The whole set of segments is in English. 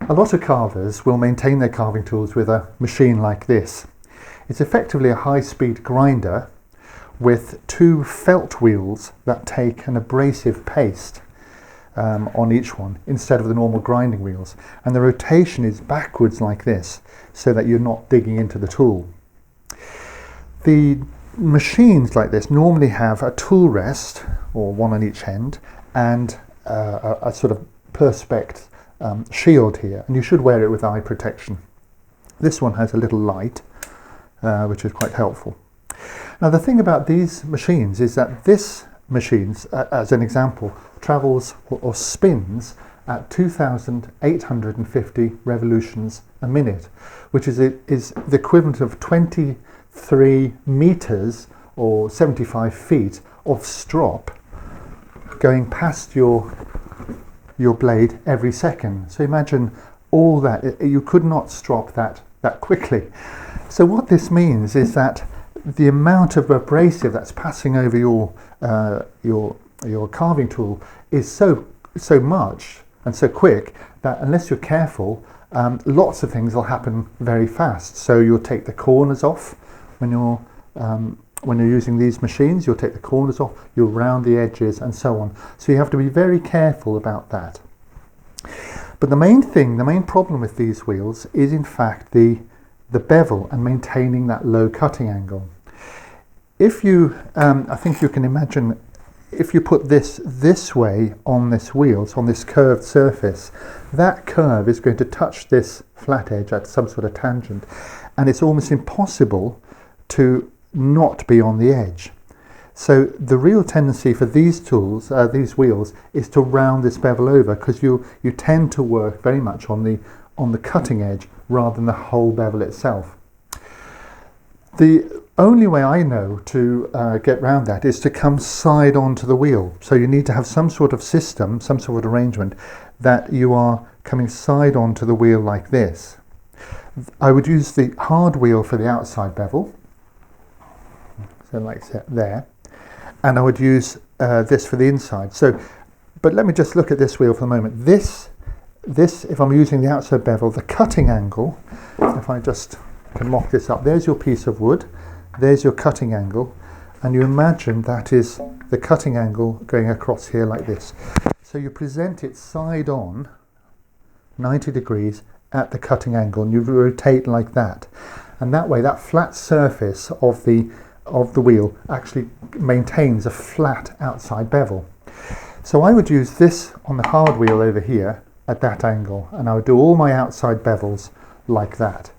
A lot of carvers will maintain their carving tools with a machine like this. It's effectively a high-speed grinder with two felt wheels that take an abrasive paste on each one instead of the normal grinding wheels, and the rotation is backwards like this so that you're not digging into the tool. The machines like this normally have a tool rest, or one on each end, and a sort of perspex shield here, and you should wear it with eye protection. This one has a little light which is quite helpful. Now the thing about these machines is that this machine, as an example, travels or spins at 2,850 revolutions a minute, which is the equivalent of 23 meters or 75 feet of strop going past your blade every second. So imagine all that. You could not strop that quickly. So what this means is that the amount of abrasive that's passing over your carving tool is so much and so quick that unless you're careful, lots of things will happen very fast. So you'll take the corners off when you're using these machines. You'll take the corners off, you'll round the edges, and so on. So you have to be very careful about that. But the main problem with these wheels is in fact the bevel and maintaining that low cutting angle. If you, I think you can imagine, if you put this way on this wheels, on this curved surface, that curve is going to touch this flat edge at some sort of tangent, and it's almost impossible to not be on the edge. So the real tendency for these tools, these wheels, is to round this bevel over, because you tend to work very much on the cutting edge rather than the whole bevel itself. The only way I know to get round that is to come side onto the wheel. So you need to have some sort of system, some sort of arrangement that you are coming side onto the wheel like this. I would use the hard wheel for the outside bevel, so like there, and I would use this for the inside. So, but let me just look at this wheel for the moment. This, if I'm using the outside bevel, the cutting angle, if I just can mock this up, there's your piece of wood, there's your cutting angle, and you imagine that is the cutting angle going across here like this. So you present it side on, 90 degrees at the cutting angle, and you rotate like that. And that way, that flat surface of the wheel actually maintains a flat outside bevel. So I would use this on the hard wheel over here at that angle, and I would do all my outside bevels like that.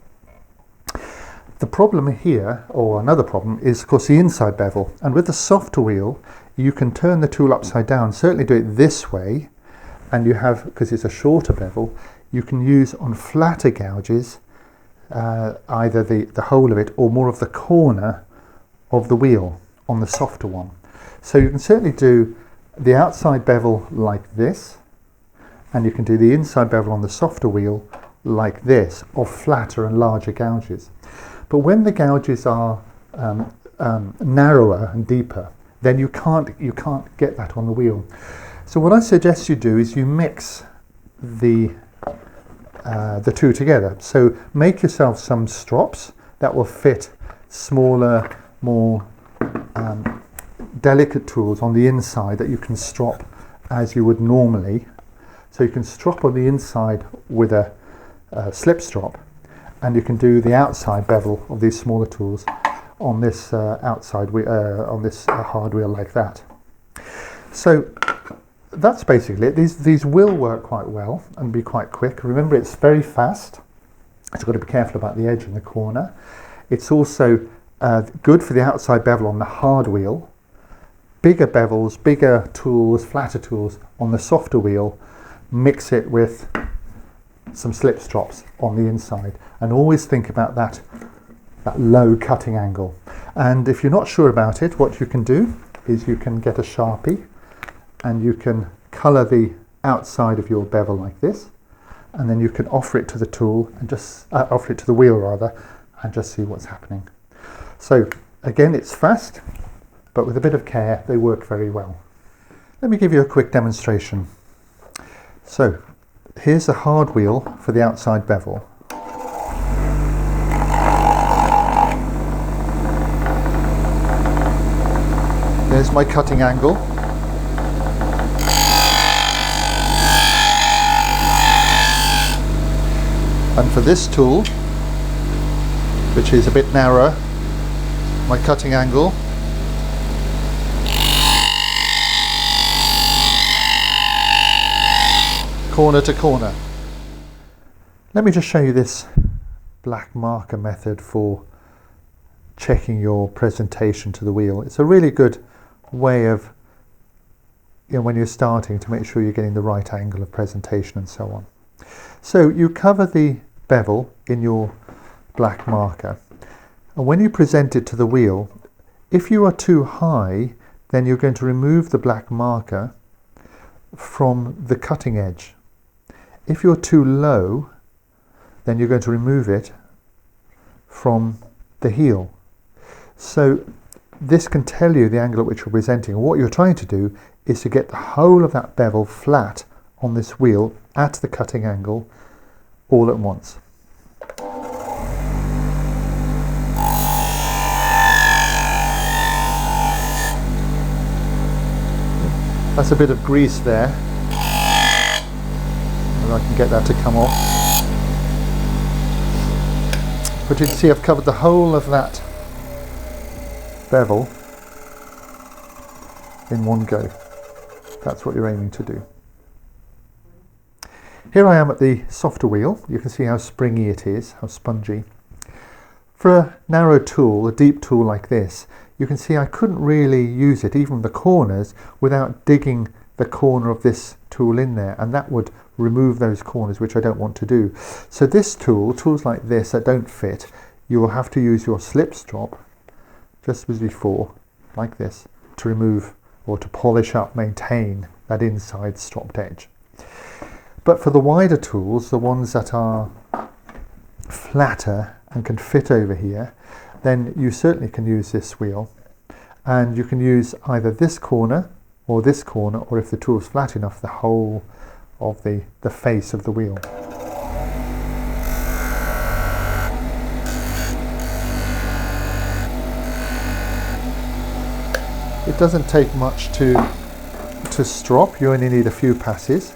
The problem here, or another problem, is of course the inside bevel, and with the softer wheel you can turn the tool upside down, certainly do it this way, and you have, because it's a shorter bevel, you can use on flatter gouges either the whole of it or more of the corner of the wheel on the softer one. So you can certainly do the outside bevel like this, and you can do the inside bevel on the softer wheel like this, of flatter and larger gouges. But when the gouges are narrower and deeper, then you can't get that on the wheel. So what I suggest you do is you mix the two together. So make yourself some strops that will fit smaller, more delicate tools on the inside that you can strop as you would normally. So you can strop on the inside with a slip strop, and you can do the outside bevel of these smaller tools on this on this hard wheel like that. So that's basically it. These will work quite well and be quite quick. Remember, it's very fast. It's got to be careful about the edge and the corner. It's also good for the outside bevel on the hard wheel. Bigger bevels, bigger tools, flatter tools on the softer wheel. Mix it with some slip strops on the inside, and always think about that low cutting angle. And if you're not sure about it, what you can do is you can get a Sharpie and you can colour the outside of your bevel like this, and then you can offer it to the tool and just offer it to the wheel rather, and just see what's happening. So again, it's fast, but with a bit of care they work very well. Let me give you a quick demonstration. So here's the hard wheel for the outside bevel. There's my cutting angle. And for this tool, which is a bit narrower, my cutting angle corner to corner. Let me just show you this black marker method for checking your presentation to the wheel. It's a really good way of, when you're starting, to make sure you're getting the right angle of presentation and so on. So you cover the bevel in your black marker, and when you present it to the wheel, if you are too high, then you're going to remove the black marker from the cutting edge. If you're too low, then you're going to remove it from the heel. So this can tell you the angle at which you're presenting. What you're trying to do is to get the whole of that bevel flat on this wheel at the cutting angle all at once. That's a bit of grease there, and I can get that to come off. But you can see I've covered the whole of that bevel in one go. That's what you're aiming to do. Here I am at the softer wheel. You can see how springy it is, how spongy. For a narrow tool, a deep tool like this, you can see I couldn't really use it, even the corners, without digging the corner of this tool in there, and that would remove those corners, which I don't want to do. So this tool, tools like this that don't fit, you will have to use your slip strop, just as before, like this, to remove or to polish up, maintain that inside stropped edge. But for the wider tools, the ones that are flatter and can fit over here, then you certainly can use this wheel, and you can use either this corner, or if the tool is flat enough, the whole of the face of the wheel. It doesn't take much to strop. You only need a few passes,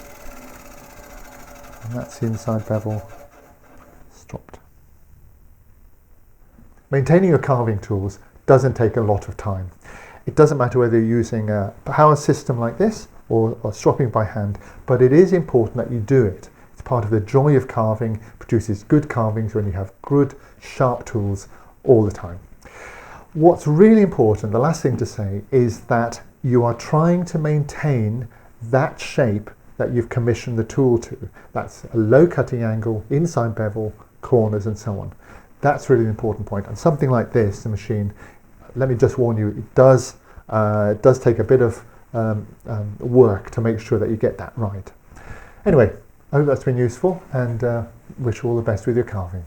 and that's the inside bevel stropped. Maintaining your carving tools doesn't take a lot of time. It doesn't matter whether you're using a power system like this or stropping by hand, but it is important that you do it. It's part of the joy of carving. It produces good carvings when you have good, sharp tools all the time. What's really important, the last thing to say, is that you are trying to maintain that shape that you've commissioned the tool to. That's a low cutting angle, inside bevel, corners and so on. That's really an important point. And something like this, the machine, let me just warn you, it does take a bit of work to make sure that you get that right. Anyway, I hope that's been useful, and wish you all the best with your carving.